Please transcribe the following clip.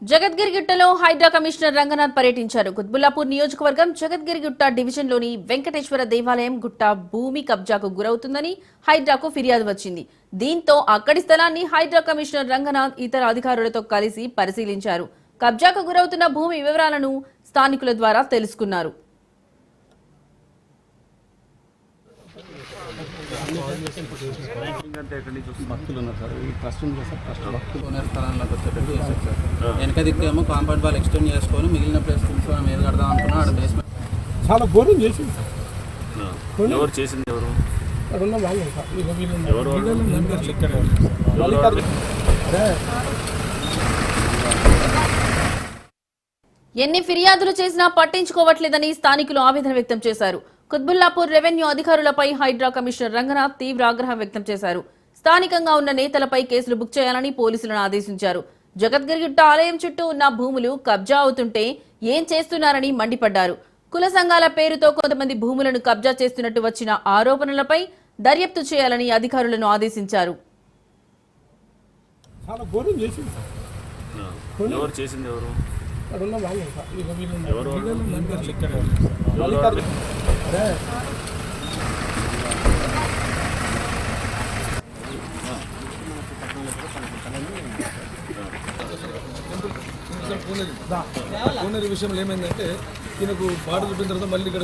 జగద్గిరిగుట్టలో Hydraa commissioner Ranganath పర్యటించారు. కుత్బుల్లాపూర్ నియోజకవర్గం జగద్గిరిగుట్ట డివిజన్లోని వెంకటేశ్వర దేవాలయం గుట్ట భూమి కబ్జాకు గురవుతుందని హైడ్రాకు ఫిర్యాదు వచ్చింది. దీంతో అక్కడి స్థలాన్ని హైడ్రా కమిషనర్ రంగనాథ్ ఇతర అధికారులతో కలిసి పరిశీలించారు. కబ్జాకు గురవుతున్న భూమి వివరాలను స్థానికుల ద్వారా తెలుసుకున్నారు. భక్తులు ఉన్నారు సార్. ఈ ట్రస్ట్ ఉంది సార్. ట్రస్ట్ భక్తులు ఉన్న స్థలాల్లోకి వచ్చేటట్టు చేశారు సార్. వెనక దిక్కేమో కాంపౌండ్ వాల్ ఎక్స్టెండ్ చేసుకొని మిగిలిన ప్లేస్ మనం ఏది కడదాం అనుకున్నా ఆడ బేస్మెంట్ చాలా ఘోరం చేసింది సార్. ఎవరు చేసింది? ఎవరు ఎన్ని ఫిర్యాదులు చేసినా పట్టించుకోవట్లేదని స్థానికులు ఆవేదన వ్యక్తం చేశారు. కుత్బుల్లాపూర్ రెవెన్యూ అధికారులపై హైడ్రా కమిషనర్ రంగనాథ్ తీవ్ర ఆగ్రహం వ్యక్తం చేశారు. స్థానికంగా ఉన్న నేతలపై కేసులు బుక్ చేయాలని పోలీసులను ఆదేశించారు. జగద్గిరిగుట్ట ఆలయం చుట్టూ ఉన్న భూములు కబ్జా అవుతుంటే ఏం చేస్తున్నారని మండిపడ్డారు. కుల సంఘాల పేరుతో కొంతమంది భూములను కబ్జా చేస్తున్నట్టు వచ్చిన ఆరోపణలపై దర్యాప్తు చేయాలని అధికారులను ఆదేశించారు. చాలా ఘోరం చేసింది సార్. ఎవరు చేసింది? ఎవరు పూనరి విషయంలో ఏమైందంటే ఈయనకు పాట చూపిన తర్వాత మళ్ళీ ఇక్కడ